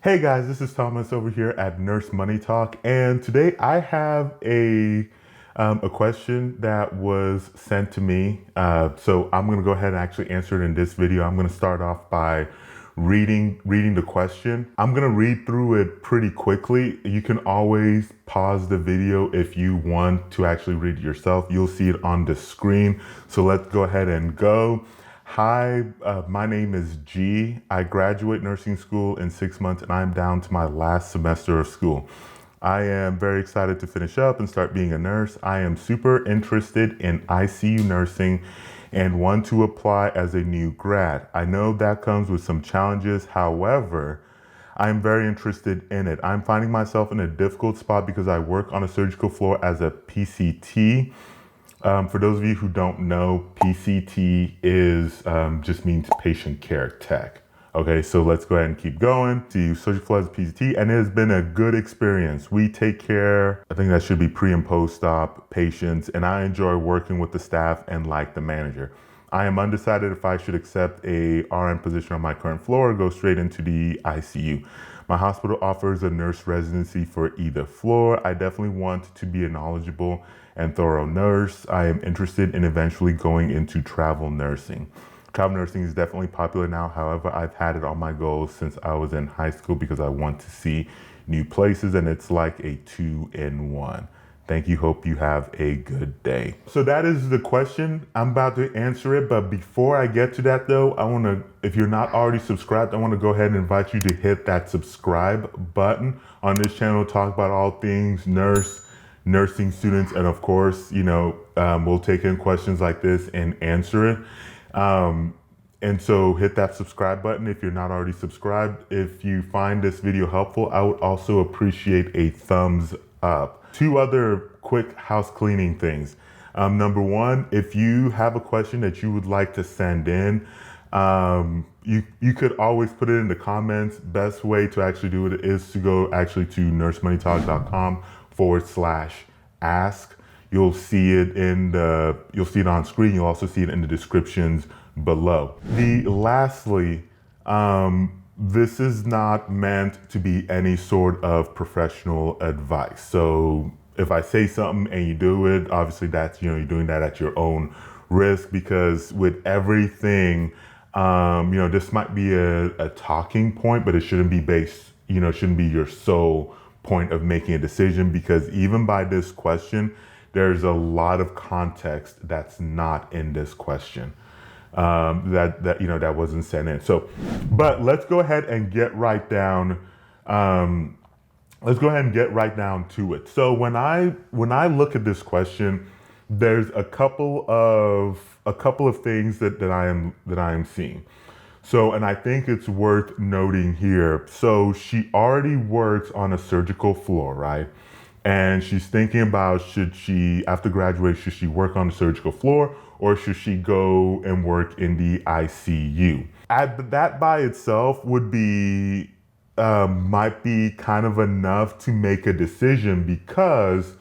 Hey guys, this is Thomas over here at NurseMoneyTalk, and today I have a question that was sent to me. So I'm going to go ahead and actually answer it in this video. I'm going to start off by reading the question. I'm going to read through it pretty quickly. You can always pause the video if you want to actually read it yourself. You'll see it on the screen. So let's go ahead and go. Hi, my name is G. I graduate nursing school in 6 months and I'm down to my last semester of school. I am very excited to finish up and start being a nurse. I am super interested in ICU nursing and want to apply as a new grad. I know that comes with some challenges. However, I'm very interested in it. I'm finding myself in a difficult spot because I work on a surgical floor as a PCT. For those of you who don't know, PCT is just means patient care tech. Okay, so let's go ahead and keep going. To surgical floor as a PCT, and it has been a good experience. We take care, I think that should be pre and post-op patients, and I enjoy working with the staff and like the manager. I am undecided if I should accept a RN position on my current floor or go straight into the ICU. My hospital offers a nurse residency for either floor. I definitely want to be a knowledgeable and thorough nurse. I am interested in eventually going into travel nursing. Travel nursing is definitely popular now. However, I've had it on my goals since I was in high school because I want to see new places, and it's like a 2-in-1. Thank you. Hope you have a good day. So that is the question. I'm about to answer it. But before I get to that though, if you're not already subscribed, I want to go ahead and invite you to hit that subscribe button on this channel. Talk about all things nursing students. And of course, we'll take in questions like this and answer it. And so hit that subscribe button if you're not already subscribed. If you find this video helpful, I would also appreciate a thumbs up. 2 other quick house cleaning things. Number 1, if you have a question that you would like to send in, you could always put it in the comments. Best way to actually do it is to go actually to nursemoneytalk.com/ask. You'll see it on screen. You'll also see it in the descriptions below. Lastly, this is not meant to be any sort of professional advice. So if I say something and you do it, obviously that's, you're doing that at your own risk, because with everything, this might be a talking point, but it shouldn't be based, it shouldn't be your sole point of making a decision, because even by this question, there's a lot of context that's not in this question. That wasn't sent in. So, but let's go ahead and get right down. Let's go ahead and get right down to it. So when I look at this question, there's a couple of things that I am seeing. So, and I think it's worth noting here. So she already works on a surgical floor, right? And she's thinking about, after graduation, should she work on the surgical floor or should she go and work in the ICU? That by itself would be, might be kind of enough to make a decision, because,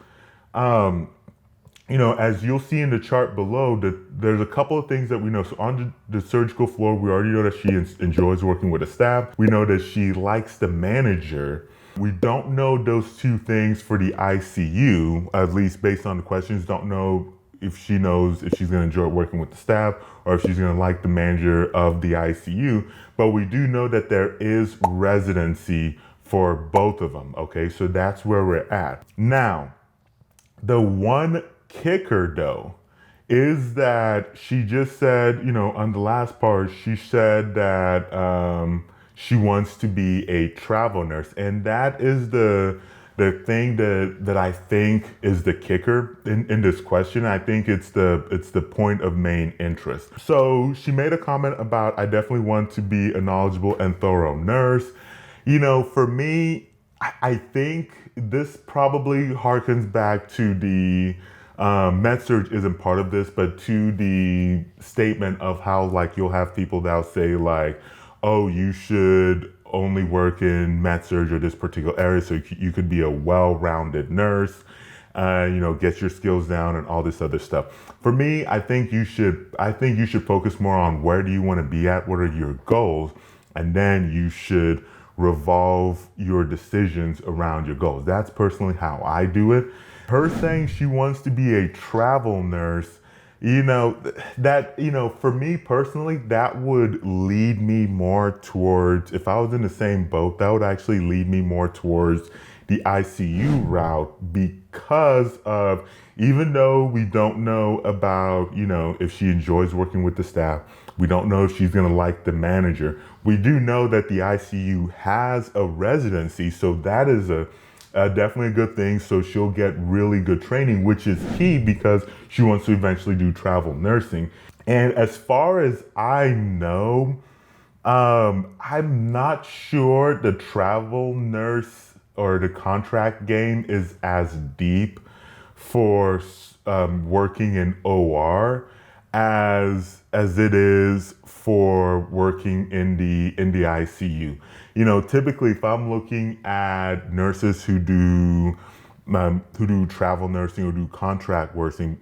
as you'll see in the chart below, there's a couple of things that we know. So on the surgical floor, we already know that she enjoys working with the staff. We know that she likes the manager. We don't know those 2 things for the ICU, at least based on the questions. Don't know if she knows if she's going to enjoy working with the staff or if she's going to like the manager of the ICU. But we do know that there is residency for both of them. Okay, so that's where we're at. Now, the one kicker though is that she just said, on the last part, she said that she wants to be a travel nurse. And that is the thing that I think is the kicker in this question. I think it's the point of main interest. So she made a comment about, I definitely want to be a knowledgeable and thorough nurse. For me, I think this probably harkens back to the med-surg isn't part of this, but to the statement of how you'll have people that'll say oh, you should only work in med-surg or this particular area so you could be a well-rounded nurse, get your skills down and all this other stuff. For me, I think you should focus more on where do you want to be at, what are your goals, and then you should revolve your decisions around your goals. That's personally how I do it. Her saying she wants to be a travel nurse, for me personally, that would lead me more towards, if I was in the same boat, that would actually lead me more towards the ICU route, because of, even though we don't know about, if she enjoys working with the staff, we don't know if she's going to like the manager. We do know that the ICU has a residency, so that is definitely a good thing. So she'll get really good training, which is key because she wants to eventually do travel nursing. And as far as I know, I'm not sure the travel nurse or the contract game is as deep for working in OR as it is for working in the ICU. Typically, if I'm looking at nurses who do travel nursing or do contract nursing,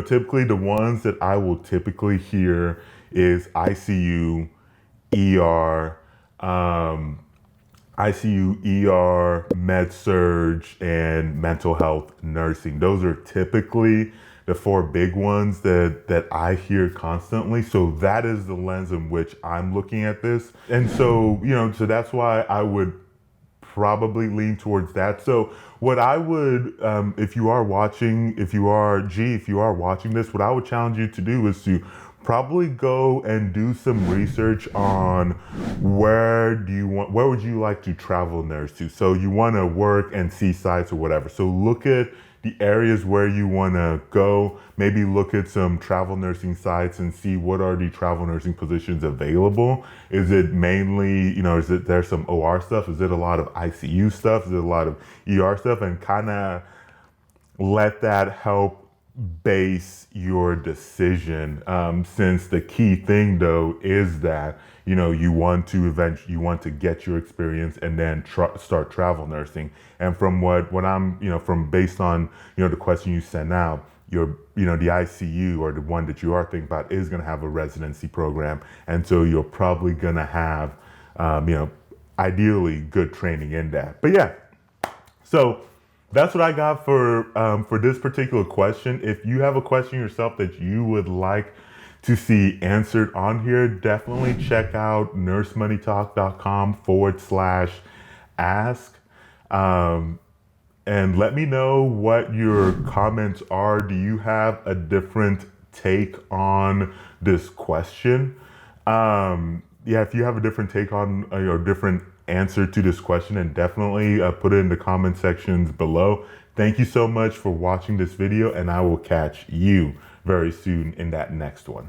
typically the ones that I will typically hear is ICU, ER, med surge, and mental health nursing. Those are typically the four big ones that I hear constantly. So that is the lens in which I'm looking at this. And so, so that's why I would probably lean towards that. So what I would, if you are watching this, what I would challenge you to do is to probably go and do some research on where would you like to travel nurse to? So you want to work and see sites or whatever. So look at the areas where you want to go, maybe look at some travel nursing sites and see what are the travel nursing positions available. Is it mainly, there's some OR stuff? Is it a lot of ICU stuff? Is it a lot of ER stuff? And kind of let that help base your decision, since the key thing though is that you want to get your experience and then start travel nursing. And from what I'm from based on the question you sent out, the ICU, or the one that you are thinking about, is going to have a residency program, and so you're probably going to have ideally good training in that. But yeah, so that's what I got for this particular question. If you have a question yourself that you would like to see answered on here, definitely check out NurseMoneyTalk.com/ask. And let me know what your comments are. Do you have a different take on this question? If you have a different take on or different answer to this question, and definitely put it in the comment sections below. Thank you so much for watching this video, and I will catch you very soon in that next one.